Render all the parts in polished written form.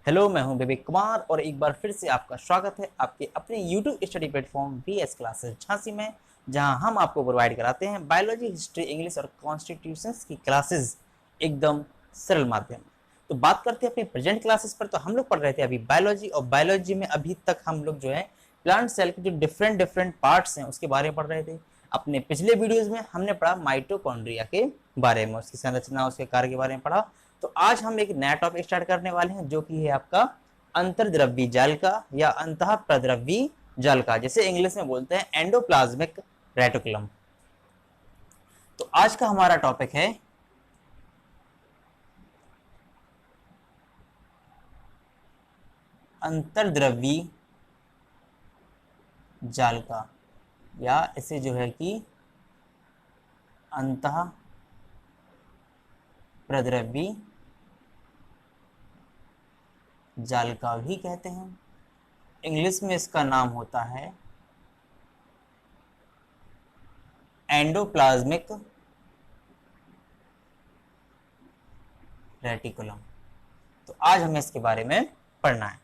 Hello, मैं हूं विवेक कुमार और एक बार फिर से आपका स्वागत है आपके अपने YouTube study platform VS classes Jhansi में, जहां हम आपको प्रोवाइड कराते हैं बायोलॉजी, हिस्ट्री, इंग्लिश और कॉन्स्टिट्यूशंस की क्लासेस एकदम सरल माध्यम में। तो बात करते हैं अपनी प्रेजेंट क्लासेस पर। तो हम लोग पढ़ रहे थे अभी बायोलॉजी, और बायोलॉजी में अभी तक हम लोग जो है प्लांट सेल के जो डिफरेंट पार्ट्स हैं उसके बारे में पढ़ रहे थे। अपने पिछले वीडियोज में हमने पढ़ा माइटोकॉन्ड्रिया के बारे में, उसकी संरचना, उसके कार्य के बारे में पढ़ा। तो आज हम एक नया टॉपिक स्टार्ट करने वाले हैं जो कि है आपका अंतर्द्रव्यी जालिका या अंतःप्रद्रव्यी जालिका, जैसे इंग्लिश में बोलते हैं एंडोप्लाज्मिक रेटिकुलम। तो आज का हमारा टॉपिक है अंतर्द्रव्यी जालिका, या इसे जो है कि अंतःप्रद्रव्यी जालिका भी कहते हैं। इंग्लिश में इसका नाम होता है एंडोप्लाज्मिक रेटिकुलम। तो आज हमें इसके बारे में पढ़ना है।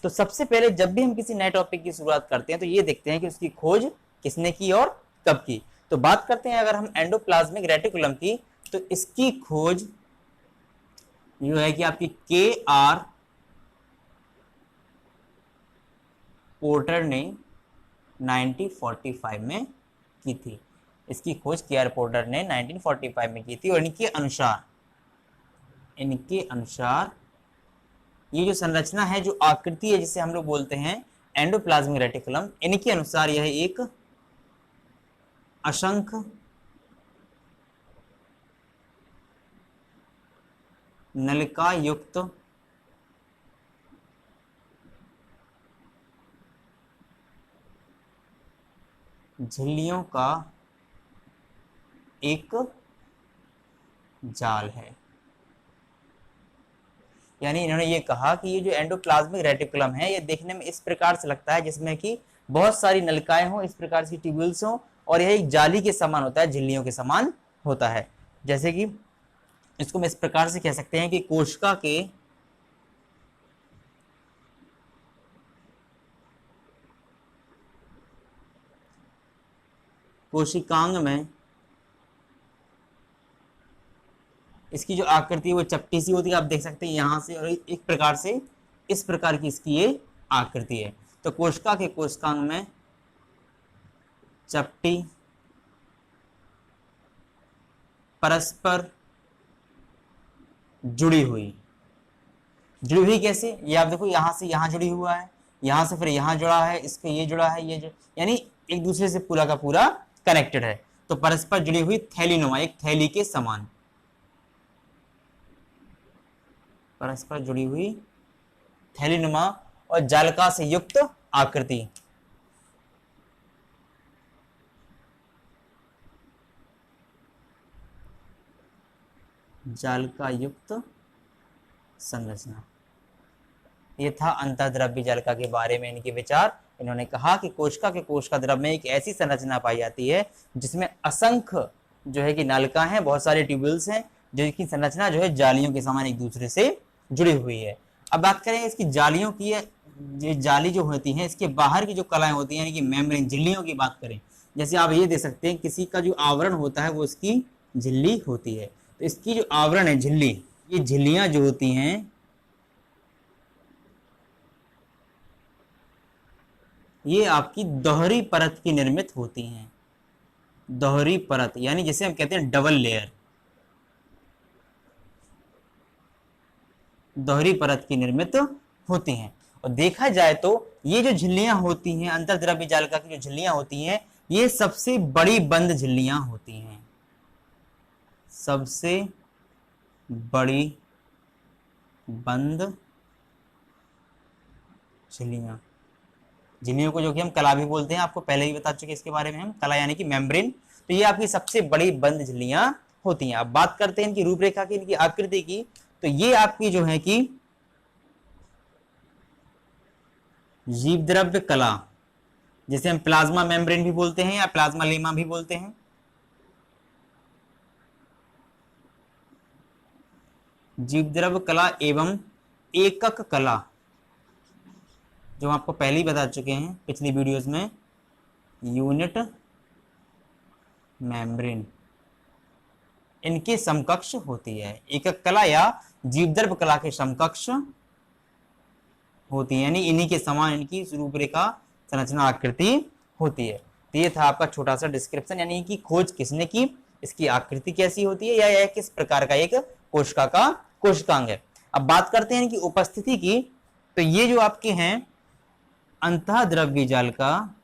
तो सबसे पहले जब भी हम किसी नए टॉपिक की शुरुआत करते हैं तो ये देखते हैं कि उसकी खोज किसने की और कब की। तो बात करते हैं अगर हम एंडोप्लाज्मिक रेटिकुलम की, तो इसकी खोज ये है कि आपकी KR पोर्टर ने 1945 में की थी। इसकी खोज KR पोर्टर ने 1945 में की थी। और इनके अनुसार ये जो संरचना है, जो आकृति है जिसे हम लोग बोलते हैं एंडोप्लाज्मिक रेटिकुलम, इनके अनुसार यह एक असंख्य नलिका युक्त झिल्लियों का एक जाल है। यानी इन्होंने ये कहा कि ये जो एंडोप्लाज्मिक रेटिकुलम है, ये देखने में इस प्रकार से लगता है जिसमें कि बहुत सारी नलिकाएं हों, इस प्रकार की ट्यूब्यूल्स हों, और यह एक जाली के समान होता है, झिल्लियों के समान होता है। जैसे कि इसको हम इस प्रकार से कह सकते हैं कि कोशिकांग में इसकी जो आकृति है वो चपटी सी होती है। आप देख सकते हैं यहां से, और एक प्रकार से इस प्रकार की इसकी ये आकृति है। तो कोशिका के कोशिकांग में चपटी परस्पर जुड़ी हुई कैसे, ये आप देखो, यहां से यहां जुड़ी हुआ है, यहां से फिर यहां जुड़ा है, इसके ये जुड़ा है, यानी एक दूसरे से पूरा का पूरा कनेक्टेड है। तो परस्पर जुड़ी हुई थैलीनुमा, एक थैली के समान परस्पर जुड़ी हुई थैलीनुमा और जालिका से युक्त आकृति। जालिका युक्त संरचना, ये था अंतःद्रव्यी जालिका के बारे में इनके विचार। इन्होंने कहा कि कोशिका द्रव में एक ऐसी संरचना पाई जाती है जिसमें असंख्य जो है कि नलिका हैं, बहुत सारे ट्यूब्यूल्स हैं, जिनकी संरचना जो है जालियों के समान एक दूसरे से जुड़ी हुई है। अब बात करें इसकी जालियों की, ये जाली जो होती है इसके बाहर की जो कलाएं होती हैं, यानी कि मेम्ब्रेन, झिल्लियों की बात करें, जैसे आप ये देख सकते हैं किसी का जो आवरण होता है वो इसकी झिल्ली होती है। तो इसकी जो आवरण है झिल्ली, ये झिल्लियां जो होती हैं ये आपकी दोहरी परत की निर्मित होती हैं। दोहरी परत यानी जिसे हम कहते हैं डबल लेयर, दोहरी परत की निर्मित होती हैं। और देखा जाए तो ये जो झिल्लियां होती हैं, अंतर्द्रव्यी जालिका की जो झिल्लियां होती हैं, ये सबसे बड़ी बंद झिल्लियां होती हैं। सबसे बड़ी बंद झिल्लियों को जो कि हम कला भी बोलते हैं, आपको पहले ही बता चुके इसके बारे में हम, कला यानी कि मेम्ब्रेन। तो ये आपकी सबसे बड़ी बंद झिल्लियां होती हैं। अब बात करते हैं इनकी रूपरेखा की, इनकी आकृति की। तो ये आपकी जो है कि जीवद्रव्य कला, जिसे हम प्लाज्मा मेम्ब्रेन भी बोलते हैं या प्लाज्मा लेमा भी बोलते हैं, जीवद्रव्य कला एवं एकक कला, जो हम आपको पहले ही बता चुके हैं पिछली वीडियोस में, यूनिट मेम्ब्रेन, इनके समकक्ष होती है। एकक कला या जीवदर्भ कला के समकक्ष होती है, यानी इन्हीं के समान इनकी रूपरेखा, संरचना, आकृति होती है। तो ये था आपका छोटा सा डिस्क्रिप्शन, यानी कि खोज किसने की, इसकी आकृति कैसी होती है, या यह किस प्रकार का एक कोशिका का कोशिकांग है। अब बात करते हैं इनकी उपस्थिति की। तो ये जो आपके हैं अंतःद्रव्य जाल का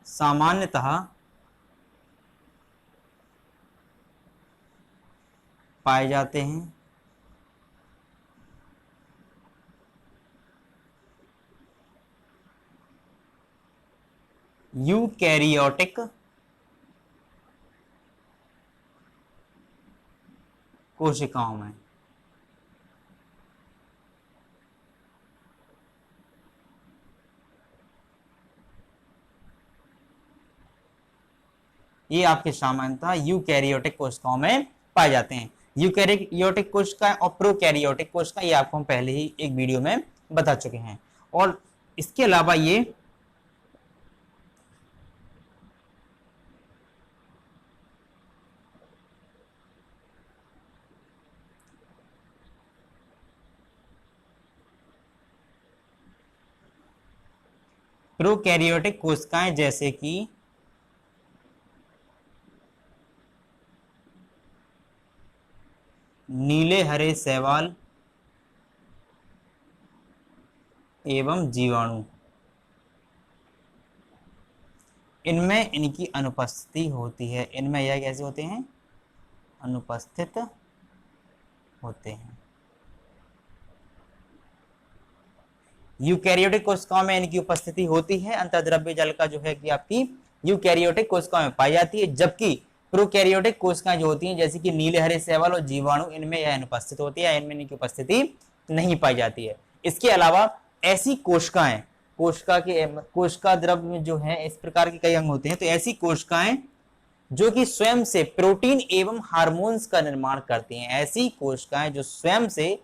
सामान्यतः पाए जाते हैं यूकैरियोटिक कोशिकाओं में। ये आपके सामान्यतः यूकैरियोटिक कोशिकाओं में पाए जाते हैं। यूकैरियोटिक कोशिका और प्रोकैरियोटिक कोशिका, ये आपको हम पहले ही एक वीडियो में बता चुके हैं। और इसके अलावा ये प्रोकैरियोटिक कोशिकाएं जैसे कि नीले हरे शैवाल एवं जीवाणु, इनमें इनकी अनुपस्थिति होती है। इनमें यह कैसे होते हैं, अनुपस्थित होते हैं। यूकैरियोटिक कोशिकाओं में इनकी उपस्थिति होती है। अंतःद्रव्य जाल का जो है कि आपकी यूकैरियोटिक कोशिकाओं में पाई जाती है, जबकि प्रोकैरियोटिक कोशिकाएं जो होती हैं जैसे कि नीले हरे शैवाल और जीवाणु, इनमें यह अनुपस्थित होती है, इनमें इनकी उपस्थिति नहीं पाई जाती है। इसके अलावा ऐसी कोशिकाएं, कोशिका द्रव्य में जो है इस प्रकार के कई अंग होते हैं, तो ऐसी कोशिकाएं जो कि स्वयं से प्रोटीन एवं हार्मोन्स का निर्माण करती हैं, ऐसी कोशिकाएं जो स्वयं से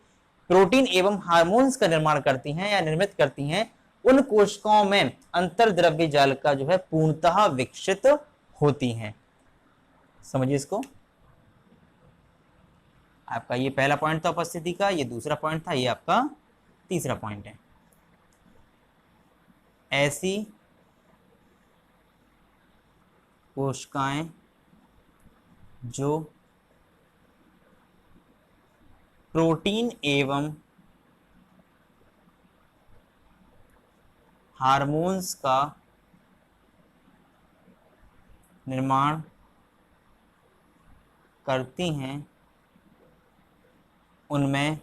प्रोटीन एवं हार्मोन्स का निर्माण करती हैं या निर्मित करती हैं, उन कोशिकाओं में अंतर्द्रव्य जाल का जो है पूर्णतः विकसित होती हैं। समझिए इसको। आपका ये पहला पॉइंट था उपस्थिति का, ये दूसरा पॉइंट था, ये आपका तीसरा पॉइंट है। ऐसी कोशिकाएं जो प्रोटीन एवं हार्मोन्स का निर्माण करती हैं, उनमें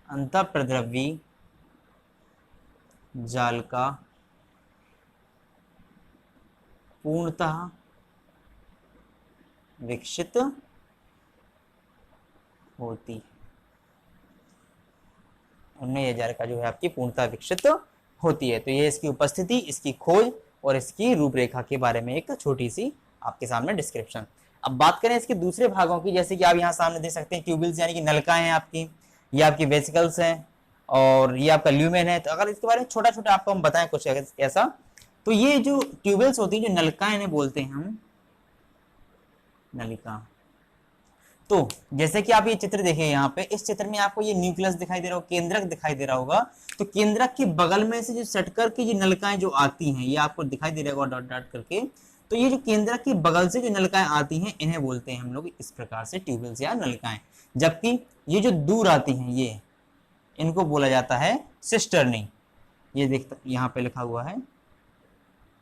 अंतःप्रद्रवी जाल का पूर्णतः विकसित होती है। उनमें यह जाल का जो है आपकी पूर्णतः विकसित होती है। तो ये इसकी उपस्थिति, इसकी खोज और इसकी रूपरेखा के बारे में एक छोटी सी आपके सामने डिस्क्रिप्शन। अब बात करें इसके दूसरे भागों की, जैसे कि आप यहाँ सामने देख सकते हैं ट्यूबिल्स यानी कि नलिकाएं हैं आपकी, ये आपकी वेसिकल्स हैं और ये आपका ल्यूमेन है। तो अगर इसके बारे में छोटा छोटा आपको हम बताएं कुछ ऐसा, तो ये जो ट्यूबिल्स होती है, जो नलिकाएं इन्हें बोलते हैं हम नलिका। तो जैसे कि आप ये चित्र देखें, यहाँ पे इस चित्र में आपको ये न्यूक्लियस दिखाई दे रहा होगा, केंद्रक दिखाई दे रहा होगा। तो केंद्रक के बगल में से जो सटकर की जो नलिकाएं जो आती हैं, ये आपको दिखाई दे रहा होगा डॉट डॉट करके। तो ये जो केंद्रक के बगल से जो नलिकाएं आती हैं, इन्हें बोलते हैं हम लोग इस प्रकार से ट्यूबवेल्स या नलिकाएं। जबकि ये जो दूर आती हैं, ये इनको बोला जाता है सिस्टर्नी। ये देख यहाँ पे लिखा हुआ है,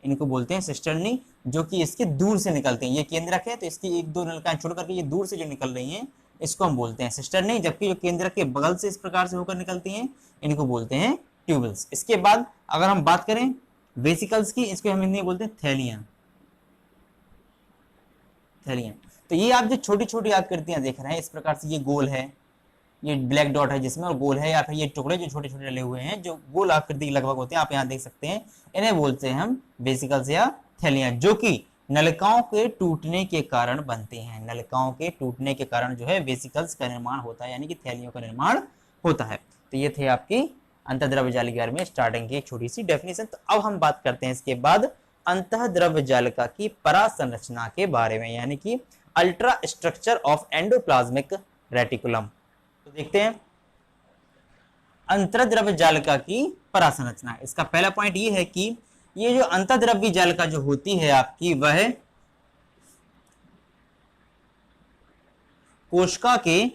इनको बोलते हैं सिस्टर्नी, जो कि इसके दूर से निकलते हैं। ये केंद्रक है तो इसकी एक दो नलिकाएं छोड़ करके ये दूर से जो निकल रही हैं, इसको हम बोलते हैं सिस्टर्नी। जबकि जो केंद्रक के बगल से इस प्रकार से होकर निकलती हैं, इनको बोलते हैं ट्यूबल्स। इसके बाद अगर हम बात करें वेसिकल्स की, इसको हम हिंदी में बोलते हैं थैलियन। थैलियन। तो ये आप जो छोटी छोटी आकृतियां देख रहे हैं, इस प्रकार से ये गोल है, ये ब्लैक डॉट है जिसमें, और गोल है, या फिर ये टुकड़े जो छोटे छोटे डले हुए हैं जो गोल आकृति लगभग होते हैं, आप यहाँ देख सकते हैं, इन्हें बोलते हैं हम वेसिकल्स या थैलियां, जो कि नलिकाओं के टूटने के कारण बनते हैं। नलिकाओं के टूटने के कारण जो है वेसिकल्स का निर्माण होता है, यानी कि थैलियों का निर्माण होता है। तो ये थे आपकी अंतःद्रव्य जालिका में स्टार्टिंग की एक छोटी सी डेफिनेशन। तो अब हम बात करते हैं इसके बाद अंतःद्रव्य जालिका की परासंरचना के बारे में, यानी कि ultra structure of endoplasmic reticulum. तो देखते हैं अंतःद्रव्य जालिका की परासंरचना। इसका पहला पॉइंट ये है कि ये जो अंतःद्रव्य जालिका जो होती है आपकी, वह कोशिका के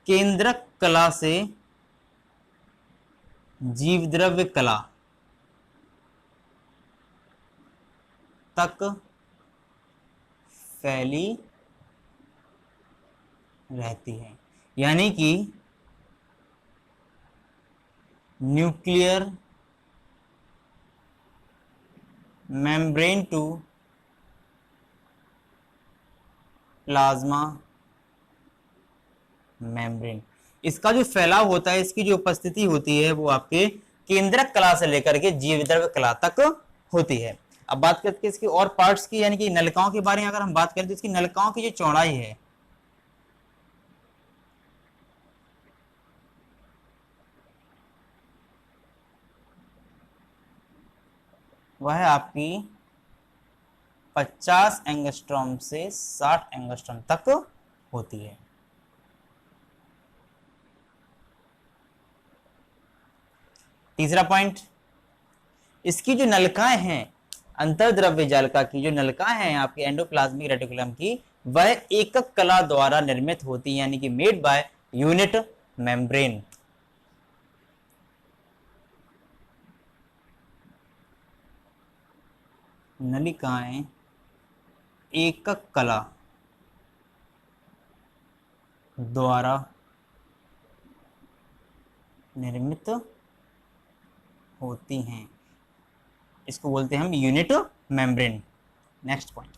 केंद्रक कला से जीवद्रव्य कला तक फैली रहती है, यानी कि nuclear membrane to plasma membrane. इसका जो फैलाव होता है, इसकी जो उपस्थिति होती है, वो आपके केंद्रक कला से लेकर के जीवद्रव्य कला तक होती है। अब बात करते हैं इसकी और पार्ट्स की, यानी कि नलिकाओं के बारे में अगर हम बात करें तो इसकी नलिकाओं की जो चौड़ाई है, वह है आपकी 50 एंगस्ट्रॉम से 60 एंगस्ट्रॉम तक होती है। तीसरा पॉइंट, इसकी जो नलिकाएं हैं, अंतःद्रव्य जालिका की जो नलिकाएं हैं आपके एंडोप्लाज्मिक रेटिकुलम की, वह एकक कला द्वारा निर्मित होती है, यानी कि मेड बाय यूनिट मेम्ब्रेन। नलिकाएं एकक कला द्वारा निर्मित होती हैं, इसको बोलते हैं हम यूनिट मेम्ब्रेन। नेक्स्ट पॉइंट,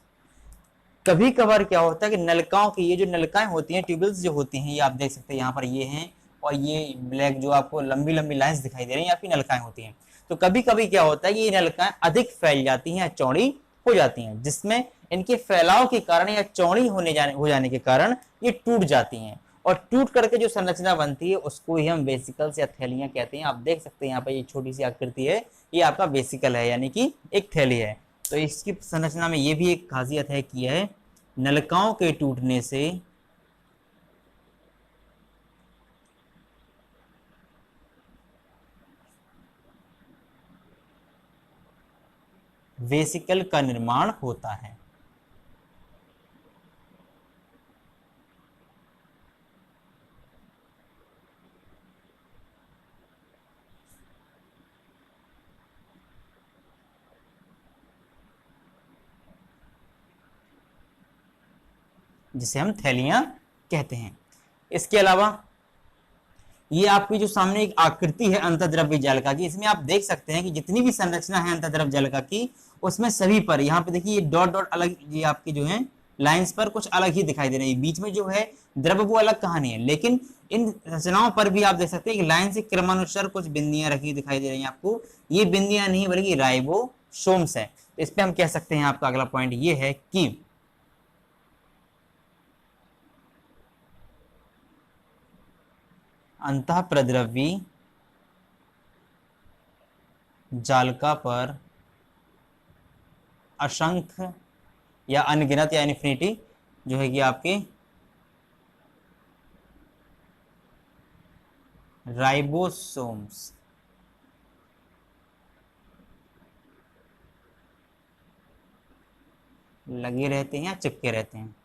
कभी कभार क्या होता है कि नलिकाओं की ये जो नलिकाएं होती हैं, ट्यूबल्स जो होती हैं, ये आप देख सकते हैं यहाँ पर ये हैं, और ये ब्लैक जो आपको लंबी लंबी लाइंस दिखाई दे रही हैं, आपकी नलिकाएं होती हैं। तो कभी कभी क्या होता है कि ये नलिकाएं अधिक फैल जाती हैं, चौड़ी हो जाती हैं, जिसमें इनके फैलाव के कारण या चौड़ी हो जाने के कारण ये टूट जाती हैं, और टूट करके जो संरचना बनती है उसको ही हम वेसिकल्स या थैलियां कहते हैं। आप देख सकते हैं यहाँ पर ये छोटी सी आकृति है, ये आपका वेसिकल है, यानी कि एक थैली है। तो इसकी संरचना में ये भी एक खासियत है कि यह नलिकाओं के टूटने से वेसिकल का निर्माण होता है। जिसे हम थैलियां कहते हैं। इसके अलावा ये आपकी जो सामने एक आकृति है अंतःद्रव्य जालिका की, इसमें आप देख सकते हैं कि जितनी भी संरचना है अंतःद्रव्य जालिका की, उसमें सभी पर यहाँ पे देखिए ये डॉट डॉट अलग, ये आपकी जो है लाइंस पर कुछ अलग ही दिखाई दे रही है, बीच में जो है द्रव्य वो अलग कहानी है, लेकिन इन रचनाओं पर भी आप देख सकते हैं कि लाइन से क्रमानुसार कुछ बिंदियां रखी दिखाई दे रही हैं आपको। ये बिंदियां नहीं बल्कि राइबोसोम्स है। इस पे हम कह सकते हैं, आपका अगला पॉइंट ये है कि अंतःप्रद्रवी जालिका पर असंख्य या अनगिनत या इन्फिनिटी जो है कि आपके राइबोसोम्स लगे रहते हैं या चिपके रहते हैं,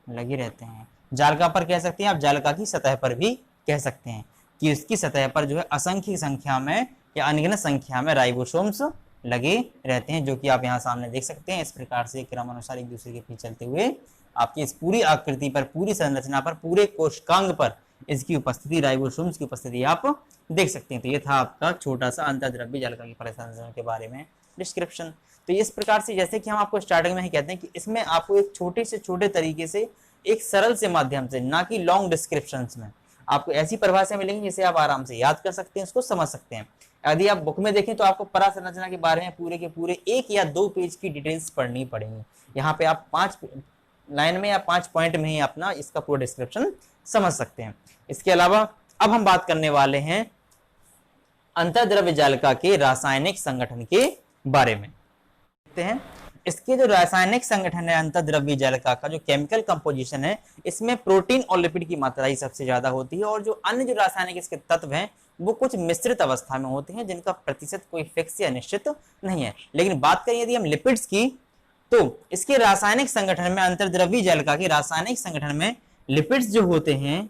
लगे रहते हैं। जालिका पर कह सकते हैं आप, जालिका की सतह पर भी कह सकते हैं कि उसकी सतह पर जो है असंख्य संख्या में या अनगिनत संख्या में राइबोसोम्स लगे रहते हैं, जो कि आप यहाँ सामने देख सकते हैं। इस प्रकार से क्रमानुसार एक दूसरे के पीछे चलते हुए आपकी इस पूरी आकृति पर, पूरी संरचना पर, पूरे कोशिकांग पर इसकी उपस्थिति, राइबोसोम्स की उपस्थिति आप देख सकते हैं। तो ये था आपका छोटा सा अंतःद्रव्य जालिका की परिसंरचना के बारे में डिस्क्रिप्शन। तो इस प्रकार से, जैसे कि हम आपको स्टार्टिंग में ही कहते हैं कि इसमें आपको एक छोटे से छोटे तरीके से एक सरल से माध्यम से, ना कि लॉन्ग डिस्क्रिप्शंस में। आपको ऐसी परिभाषा मिलेंगी जिसे आप आराम से याद कर सकते हैं, उसको समझ सकते हैं। यदि आप बुक में देखें तो आपको परा संरचना के बारे में पूरे के पूरे 1 या 2 पेज की डिटेल्स पढ़नी पड़ेंगी। यहाँ पे आप 5 लाइन में या 5 पॉइंट में ही अपना इसका पूरा डिस्क्रिप्शन समझ सकते हैं। इसके अलावा अब हम बात करने वाले हैं अंतर्द्रव्य जालिका के रासायनिक संगठन के बारे में। देखते हैं इसके जो रासायनिक संगठन है अंतर्द्रव्य जालिका का, जो केमिकल कंपोजिशन है, इसमें प्रोटीन और लिपिड की मात्रा ही सबसे ज्यादा होती है, और जो अन्य जो रासायनिक इसके तत्व हैं वो कुछ मिश्रित अवस्था में होते हैं, जिनका प्रतिशत कोई फिक्स या निश्चित नहीं है। लेकिन बात करें यदि हम लिपिड्स की, तो इसके रासायनिक संगठन में, अंतर्द्रव्य जालिका के रासायनिक संगठन में लिपिड्स जो होते हैं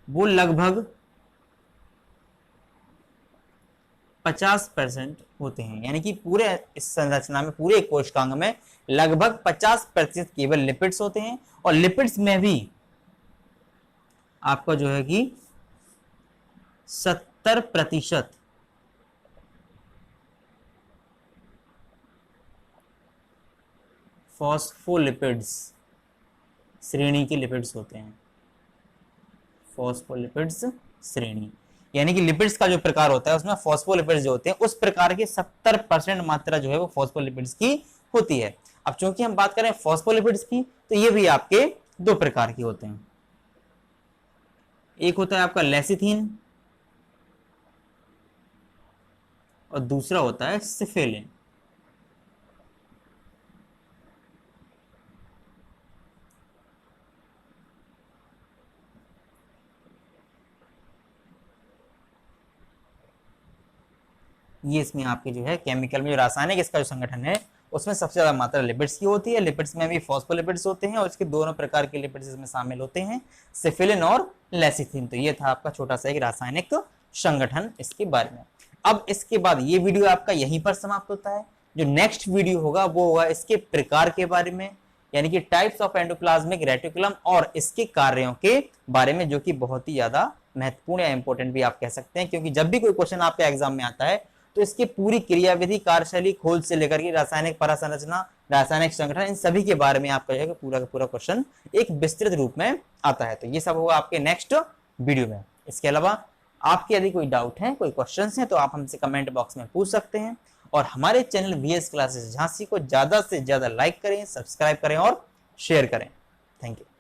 वो लगभग 50% होते हैं। यानी कि पूरे इस संरचना में, पूरे कोशिकांग में लगभग 50% केवल लिपिड्स होते हैं, और लिपिड्स में भी आपका जो है कि 70% फॉस्फोलिपिड्स श्रेणी के लिपिड्स होते हैं। फॉस्फोलिपिड्स श्रेणी यानी कि लिपिड्स का जो प्रकार होता है उसमें फॉस्फोलिपिड्स जो होते हैं उस प्रकार की 70% मात्रा जो है वो फॉस्फोलिपिड्स की होती है। अब चूंकि हम बात करें फॉस्फोलिपिड्स की, तो ये भी आपके 2 प्रकार के होते हैं। एक होता है आपका लेसिथिन और दूसरा होता है सिफेलिन। ये इसमें आपके जो है केमिकल में, जो रासायनिक इसका जो संगठन है उसमें सबसे ज्यादा मात्रा लिपिड्स की होती है। लिपिड्स में भी फॉस्फोलिपिड्स होते हैं, और इसके दोनों प्रकार के लिपिड्स इसमें शामिल होते हैं, सिफिलिन और लेसिथिन। तो ये था आपका छोटा सा एक रासायनिक संगठन इसके बारे में। अब इसके बाद ये वीडियो आपका यहीं पर समाप्त होता है। जो नेक्स्ट वीडियो होगा वो होगा इसके प्रकार के बारे में, यानी कि टाइप्स ऑफ एंडोप्लाज्मिक रेटिकुलम, और इसके कार्यों के बारे में, जो कि बहुत ही ज्यादा महत्वपूर्ण या इंपॉर्टेंट भी आप कह सकते हैं, क्योंकि जब भी कोई क्वेश्चन आपके एग्जाम में आता है तो इसकी पूरी क्रियाविधि, कार्यशैली, खोज से लेकर के रासायनिक परासंरचना, रासायनिक संगठन, इन सभी के बारे में आपका जो है पूरा का पूरा क्वेश्चन एक विस्तृत रूप में आता है। तो ये सब होगा आपके नेक्स्ट वीडियो में। इसके अलावा आपके यदि कोई डाउट है, कोई क्वेश्चन है, तो आप हमसे कमेंट बॉक्स में पूछ सकते हैं, और हमारे चैनल VS क्लासेस झांसी को ज्यादा से ज्यादा लाइक करें, सब्सक्राइब करें और शेयर करें। Thank you.